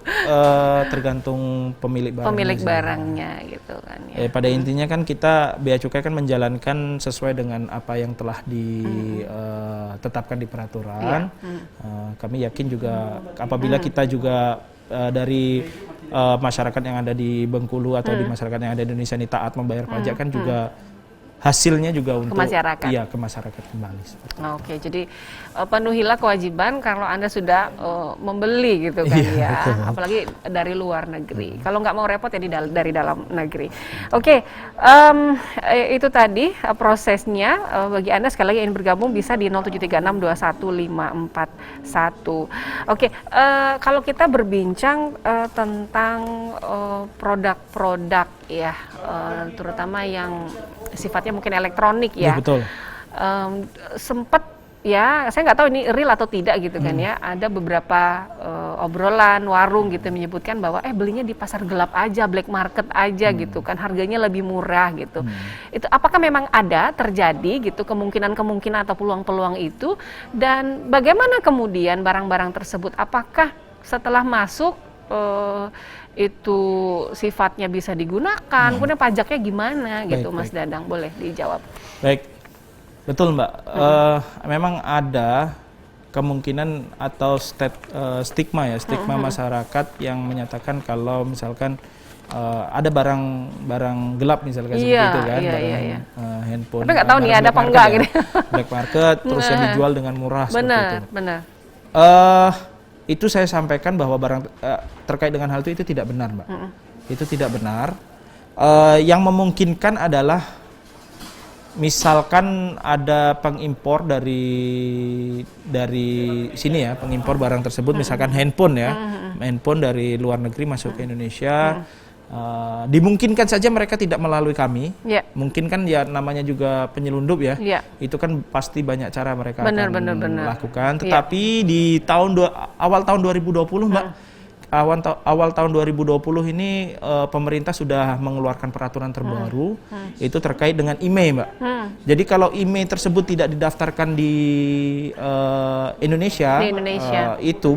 tergantung pemilik barangnya. Pemilik barangnya gitu kan ya. Pada intinya kan kita Bea Cukai kan menjalankan sesuai dengan apa yang telah ditetapkan di peraturan. Kami yakin juga apabila kita juga dari masyarakat yang ada di Bengkulu atau di masyarakat yang ada di Indonesia ini taat membayar pajak kan juga hasilnya juga untuk ke masyarakat kembali. Oke, jadi penuhilah kewajiban kalau Anda sudah membeli gitu kan ya, betul. Apalagi dari luar negeri. Kalau nggak mau repot ya dari dalam negeri. Oke, itu tadi prosesnya. Bagi Anda sekali lagi ingin bergabung bisa di 0736215541. Oke, kalau kita berbincang tentang produk-produk ya, terutama yang sifatnya mungkin elektronik ya. Betul. Sempat ya, saya nggak tahu ini real atau tidak gitu kan ya. Ada beberapa obrolan warung gitu menyebutkan bahwa belinya di pasar gelap aja, black market aja gitu kan, harganya lebih murah gitu. Itu apakah memang ada terjadi gitu kemungkinan-kemungkinan atau peluang-peluang itu, dan bagaimana kemudian barang-barang tersebut apakah setelah masuk itu sifatnya bisa digunakan, kemudian pajaknya gimana gitu, Mas Dadang, boleh dijawab? Baik, betul Mbak. Memang ada kemungkinan atau stigma masyarakat yang menyatakan kalau misalkan ada barang gelap misalkan seperti itu kan, handphone. Tapi nggak tahu nih ada apa enggak gitu. Black market, terus yang dijual dengan murah seperti itu. Benar. Itu saya sampaikan bahwa barang terkait dengan hal itu tidak benar, Mbak. Itu tidak benar. Yang memungkinkan adalah misalkan ada pengimpor dari sini ya, pengimpor barang tersebut, misalkan handphone ya, handphone dari luar negeri masuk ke Indonesia. Dimungkinkan saja mereka tidak melalui kami. Mungkin kan ya namanya juga penyelundup ya. Itu kan pasti banyak cara mereka akan melakukan. Tetapi di awal tahun 2020 Mbak, awal tahun 2020 ini pemerintah sudah mengeluarkan peraturan terbaru itu terkait dengan IMEI Mbak. Jadi kalau IMEI tersebut tidak didaftarkan di Indonesia, itu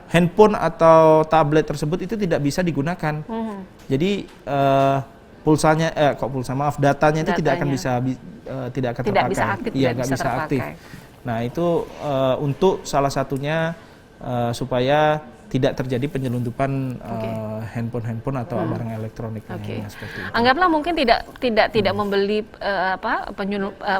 handphone atau tablet tersebut itu tidak bisa digunakan. Jadi datanya itu tidak akan terpakai. Nggak bisa aktif. Nah itu untuk salah satunya supaya tidak terjadi penyelundupan handphone atau barang elektronik seperti itu. Anggaplah mungkin tidak membeli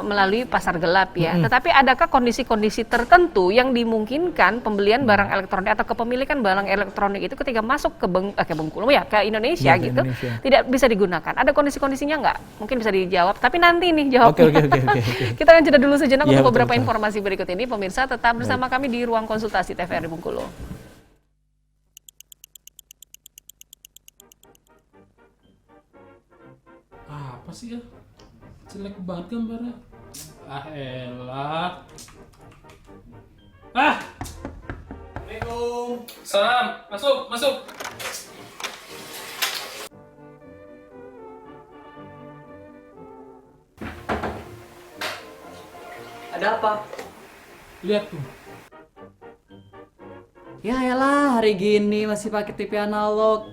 melalui pasar gelap ya. Tetapi adakah kondisi-kondisi tertentu yang dimungkinkan pembelian barang elektronik atau kepemilikan barang elektronik itu ketika masuk ke Bengkulu ya, ke Indonesia gitu, tidak bisa digunakan? Ada kondisi-kondisinya nggak? Mungkin bisa dijawab, tapi nanti nih jawabnya. Oke. Kita akan jeda dulu sejenak untuk beberapa informasi berikut ini. Pemirsa tetap bersama kami di ruang konsultasi TVRI Bengkulu. Apa sih ya? Jelek banget gambarnya. Elah. Assalamualaikum. Salam. Masuk. Ada apa? Lihat tuh. Ya elah, hari gini masih pakai TV analog.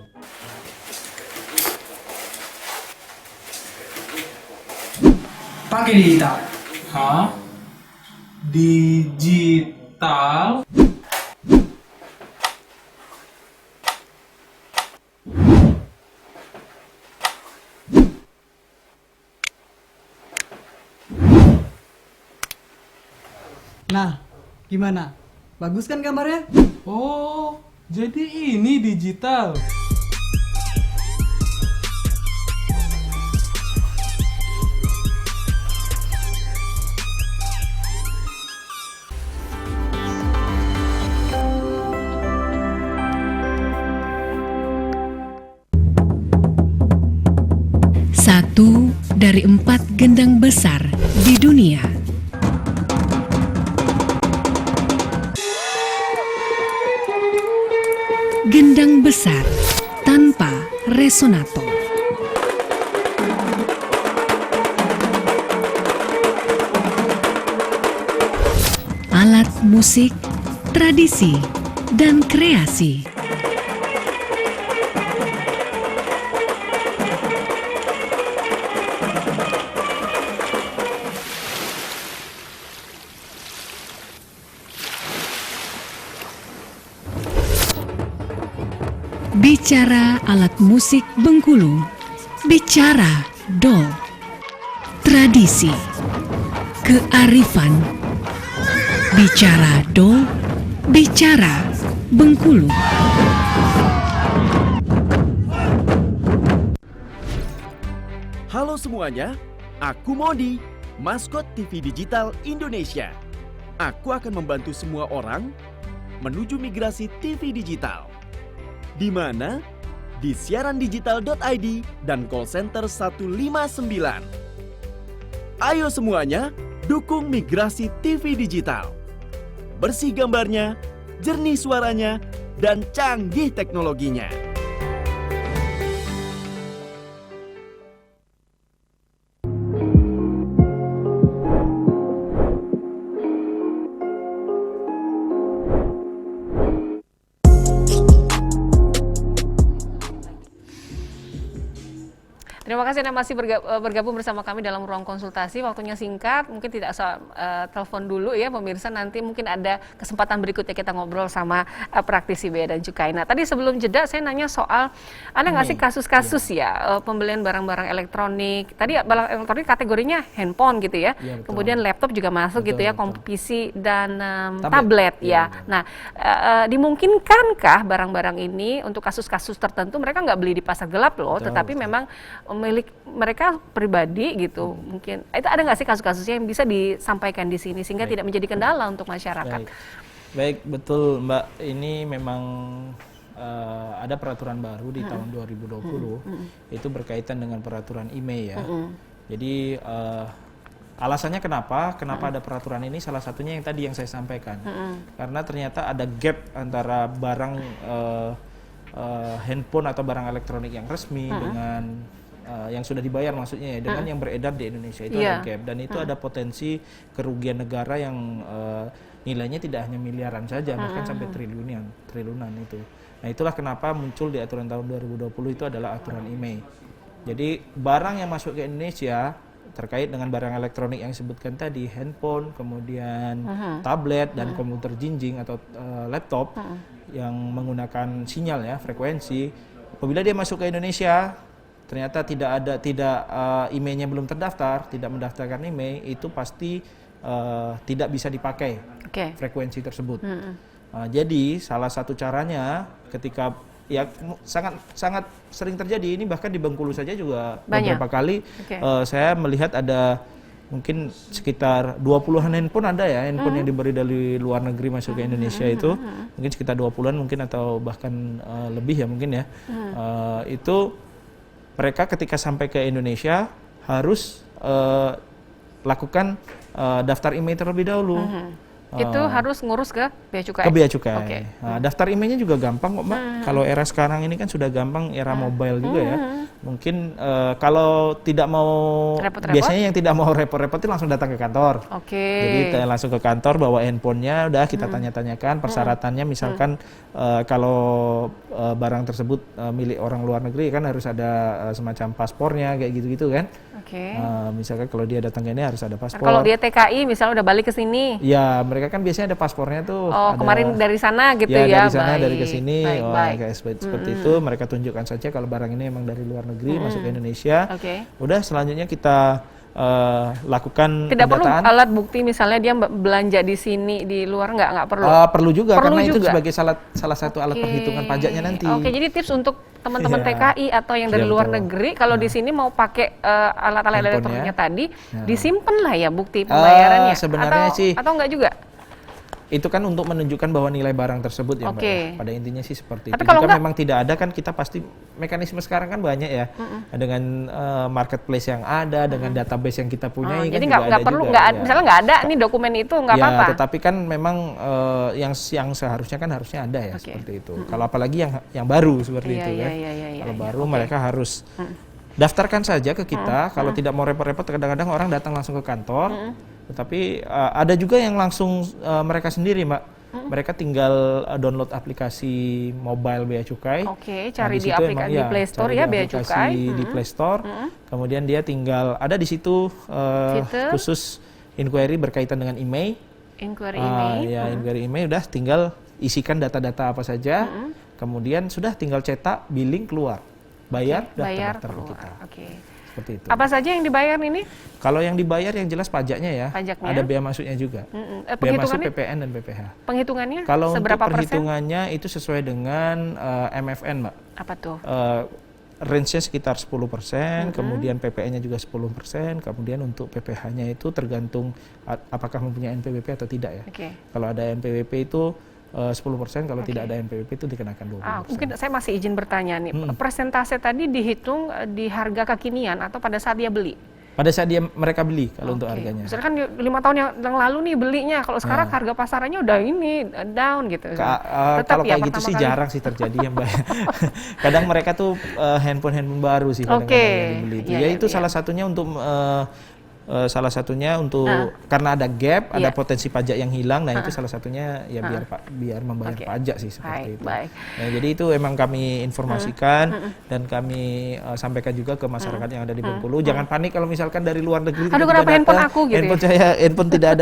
Pakai digital. Hah? Digital? Nah, gimana? Bagus kan gambarnya? Oh, jadi ini digital. Satu dari 4 gendang besar di dunia. Gendang besar tanpa resonator. Alat musik, tradisi, dan kreasi. Bicara alat musik Bengkulu, bicara dol, tradisi, kearifan, bicara dol, bicara Bengkulu. Halo semuanya, aku Modi, maskot TV Digital Indonesia. Aku akan membantu semua orang menuju migrasi TV digital. Di mana? Di siarandigital.id dan call center 159. Ayo semuanya, dukung migrasi TV digital. Bersih gambarnya, jernih suaranya, dan canggih teknologinya. Terima kasih Anda masih bergabung bersama kami dalam ruang konsultasi. Waktunya singkat, mungkin tidak usah telepon dulu ya pemirsa. Nanti mungkin ada kesempatan berikutnya kita ngobrol sama praktisi Bea dan Cukai. Nah tadi sebelum jeda saya nanya soal, ada nggak sih kasus-kasus ya pembelian barang-barang elektronik. Tadi barang elektronik kategorinya handphone gitu ya. Kemudian laptop juga masuk gitu ya, PC dan tablet ya. Nah dimungkinkankah barang-barang ini untuk kasus-kasus tertentu mereka nggak beli di pasar gelap loh, tetapi memang milik mereka pribadi gitu. Mungkin itu ada nggak sih kasus-kasusnya yang bisa disampaikan di sini sehingga tidak menjadi kendala untuk masyarakat? Baik, betul Mbak. Ini memang ada peraturan baru di tahun 2020 itu berkaitan dengan peraturan IMEI ya. Jadi alasannya kenapa ada peraturan ini, salah satunya yang tadi yang saya sampaikan. Karena ternyata ada gap antara barang handphone atau barang elektronik yang resmi dengan yang sudah dibayar maksudnya ya, dengan yang beredar di Indonesia itu ada gap, dan itu ada potensi kerugian negara yang nilainya tidak hanya miliaran saja, bahkan sampai triliunan itu. Nah itulah kenapa muncul di aturan tahun 2020 itu adalah aturan IMEI. Jadi barang yang masuk ke Indonesia terkait dengan barang elektronik yang disebutkan tadi, handphone, kemudian tablet dan komputer jinjing atau laptop yang menggunakan sinyal ya, frekuensi, apabila dia masuk ke Indonesia ternyata tidak IMEI-nya belum terdaftar, tidak mendaftarkan IMEI, itu pasti tidak bisa dipakai frekuensi tersebut. Jadi salah satu caranya ketika ya sangat sering terjadi ini, bahkan di Bengkulu saja juga beberapa kali saya melihat ada mungkin sekitar 20-an handphone ada ya, handphone yang diberi dari luar negeri masuk ke Indonesia itu mungkin sekitar 20-an mungkin atau bahkan lebih ya mungkin ya. Itu mereka ketika sampai ke Indonesia harus lakukan daftar IMEI terlebih dahulu. Itu harus ngurus ke Bea Cukai? Ke Bea Cukai. Okay. Nah, daftar emailnya juga gampang kok Mbak. Kalau era sekarang ini kan sudah gampang, era mobile juga ya. Mungkin kalau tidak mau, biasanya yang tidak mau repot-repot itu langsung datang ke kantor. Jadi langsung ke kantor bawa handphonenya, udah kita tanya-tanyakan persyaratannya. Misalkan kalau barang tersebut milik orang luar negeri kan harus ada semacam paspornya kayak gitu-gitu kan. Misalkan kalau dia datang ke ini harus ada paspor. Kalau dia TKI misalnya udah balik ke sini. Ya, mereka kan biasanya ada paspornya tuh. Oh, ada, kemarin dari sana gitu ya? Ya, dari sana, dari ke sini. Kayak seperti itu, mereka tunjukkan saja kalau barang ini emang dari luar negeri masuk ke Indonesia. Udah, selanjutnya kita lakukan tidak pendataan. Perlu alat bukti misalnya dia belanja di sini di luar nggak perlu. Perlu juga karena itu sebagai salah satu alat perhitungan pajaknya nanti. Jadi tips untuk teman-teman TKI atau yang dari luar negeri kalau di sini mau pakai alat-alat elektroniknya tadi disimpan lah ya bukti pembayarannya. Sebenarnya atau enggak juga? Itu kan untuk menunjukkan bahwa nilai barang tersebut ya Mbak ya. Pada intinya sih seperti Tapi itu. Jika memang tidak ada kan kita pasti, mekanisme sekarang kan banyak ya. Dengan marketplace yang ada, dengan database yang kita punya. Jadi nggak perlu, misalnya nggak ada nih dokumen itu nggak apa-apa. Tetapi kan memang yang seharusnya kan harusnya ada ya seperti itu. Kalau apalagi yang baru seperti itu kan. Kalau baru mereka harus daftarkan saja ke kita. Kalau tidak mau repot-repot, kadang-kadang orang datang langsung ke kantor. Tetapi ada juga yang langsung mereka sendiri Mbak. Mereka tinggal download aplikasi mobile Bea Cukai. Cari di aplikasi di Play Store ya Bea Cukai. Di Play Store. Kemudian dia tinggal ada di situ khusus inquiry berkaitan dengan email. Inquiry email. Inquiry email udah tinggal isikan data-data apa saja. Kemudian sudah tinggal cetak, billing, keluar. Bayar, daftar ke kita. Seperti itu. Apa saja yang dibayar ini? Kalau yang dibayar yang jelas pajaknya ya. Ada bea masuknya juga. Bea masuk PPN dan PPh. Penghitungannya kalau seberapa untuk perhitungannya itu sesuai dengan MFN Mbak. Apa tuh? Range-nya sekitar 10%, kemudian PPN-nya juga 10%, kemudian untuk PPh-nya itu tergantung apakah mempunyai NPWP atau tidak ya. Kalau ada NPWP itu 10%, kalau tidak ada NPWP itu dikenakan 20%. Mungkin saya masih izin bertanya nih, persentase tadi dihitung di harga kekinian atau pada saat dia beli? Pada saat mereka beli kalau untuk harganya. Misalkan 5 tahun yang lalu nih belinya, kalau sekarang harga pasarannya udah ini down gitu. Kalau kayak gitu sih jarang sih terjadi ya Mbak. Kadang mereka tuh handphone baru sih kadang-kadang yang dibeli itu. Ya itu salah satunya untuk karena ada gap, ada potensi pajak yang hilang. Nah itu salah satunya ya biar membayar pajak sih seperti itu. Nah, jadi itu emang kami informasikan dan kami sampaikan juga ke masyarakat yang ada di Bengkulu. Jangan panik kalau misalkan dari luar negeri. Aduh, kenapa handphone aku gitu? Handphone tidak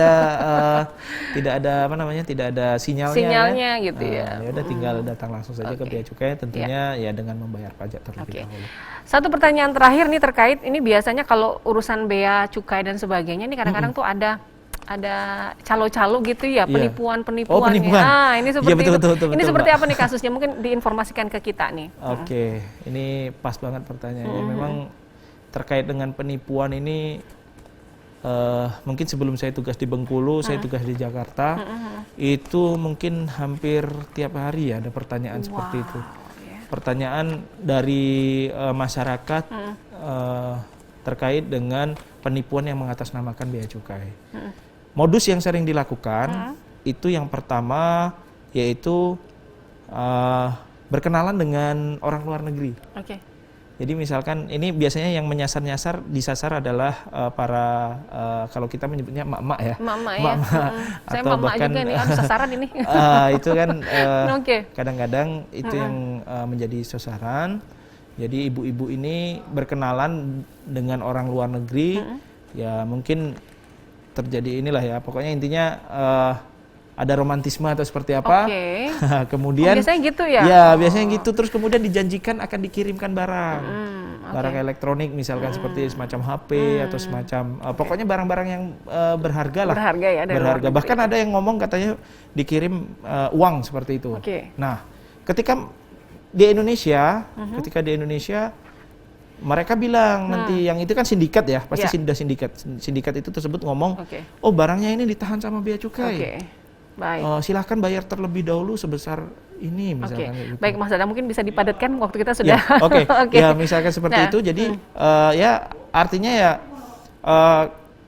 ada sinyalnya gitu ya. Ya udah tinggal datang langsung saja ke Bea Cukai, tentunya ya dengan membayar pajak terlebih dahulu. Satu pertanyaan terakhir nih terkait ini, biasanya kalau urusan Bea Cukai dan sebagainya ini kadang-kadang tuh ada calo-calo gitu ya, penipuan. Nah, ini seperti betul, ini seperti apa nih kasusnya? Mungkin diinformasikan ke kita nih. Ini pas banget pertanyaannya. Memang terkait dengan penipuan ini mungkin sebelum saya tugas di Bengkulu, saya tugas di Jakarta. Itu mungkin hampir tiap hari ya ada pertanyaan seperti itu. Pertanyaan dari masyarakat terkait dengan penipuan yang mengatasnamakan Bea Cukai. Modus yang sering dilakukan itu yang pertama yaitu berkenalan dengan orang luar negeri. Jadi misalkan ini biasanya yang disasar adalah para kalau kita menyebutnya emak-emak ya. Emak-emak. Saya emak-emak juga nih, sasaran ini. Itu kan kadang-kadang itu yang menjadi sasaran. Jadi ibu-ibu ini berkenalan dengan orang luar negeri, ya mungkin terjadi inilah ya. Pokoknya intinya ada romantisme atau seperti apa. Kemudian biasanya gitu ya? Ya, biasanya gitu. Terus kemudian dijanjikan akan dikirimkan barang. Barang elektronik misalkan seperti semacam HP atau semacam pokoknya barang-barang yang berharga lah. Berharga. Bahkan ada yang ngomong katanya dikirim uang seperti itu. Nah, ketika di Indonesia, mereka bilang nanti yang itu kan sindikat ya, pasti sudah sindikat. Sindikat itu tersebut ngomong, oh barangnya ini ditahan sama Bea Cukai. Silahkan bayar terlebih dahulu sebesar ini misalkan. Gitu. Baik Mas Dadang, mungkin bisa dipadatkan waktu kita sudah. Ya misalkan seperti itu. Jadi ya artinya ya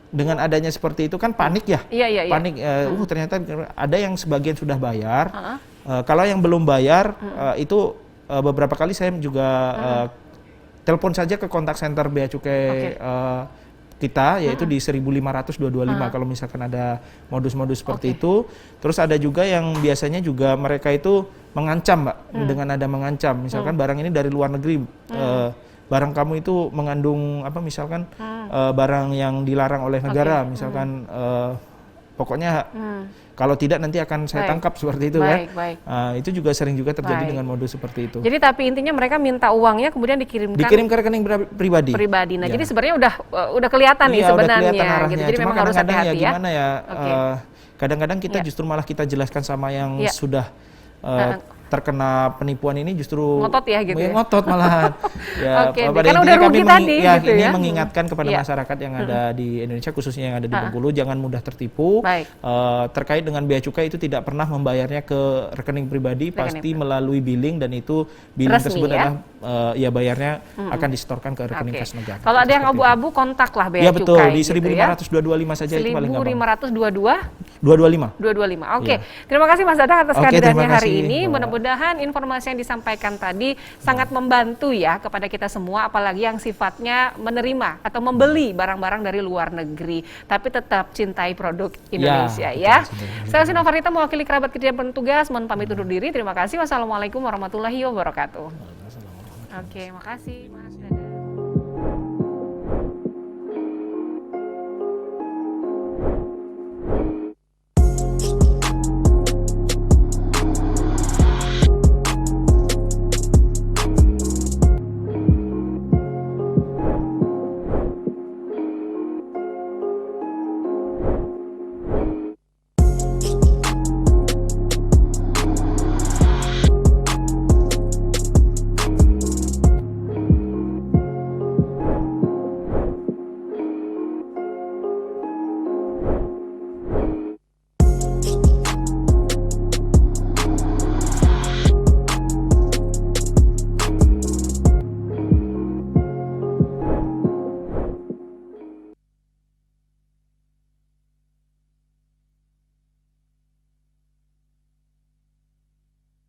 dengan adanya seperti itu kan panik ya. Iya. Panik, ternyata ada yang sebagian sudah bayar. Kalau yang belum bayar, itu beberapa kali saya juga telepon saja ke kontak center Bea Cukai kita, yaitu di 1.500-225 kalau misalkan ada modus-modus seperti itu. Terus ada juga yang biasanya juga mereka itu mengancam, Mbak, dengan ada mengancam. Misalkan barang ini dari luar negeri, barang kamu itu mengandung apa misalkan barang yang dilarang oleh negara, misalkan pokoknya kalau tidak nanti akan saya tangkap seperti itu kan. Itu juga sering juga terjadi dengan modus seperti itu. Jadi tapi intinya mereka minta uangnya kemudian dikirim ke rekening pribadi. Nah, jadi sebenarnya udah kelihatan nih sebenarnya gitu. Jadi cuma memang harus hati-hati ya. Gimana ya? Kadang-kadang kita justru malah kita jelaskan sama yang sudah terkena penipuan ini justru ngotot ya gitu. Ngotot malahan. Ya, karena udah rugi tadi gitu ini ya. mengingatkan kepada masyarakat yang ada di Indonesia, khususnya yang ada di Bengkulu, jangan mudah tertipu. Terkait dengan bea cukai itu tidak pernah membayarnya ke rekening pribadi, pasti melalui billing, dan itu billing tersebut adalah bayarnya akan disetorkan ke rekening kas negara. Kalau ada yang abu-abu, kontaklah bea cukai. Ya betul, di 1.500-225 saja itu paling gampang. 1.500-225? Oke. Terima kasih Mas Dadang atas kehadirannya hari ini. Mudah-mudahan informasi yang disampaikan tadi sangat membantu ya kepada kita semua, apalagi yang sifatnya menerima atau membeli barang-barang dari luar negeri, tapi tetap cintai produk Indonesia ya. Saya Sina Farita mewakili kerabat kerja yang bertugas, mohon pamit undur diri. Terima kasih. Wassalamualaikum warahmatullahi wabarakatuh. Oke, makasih Mas Dadang.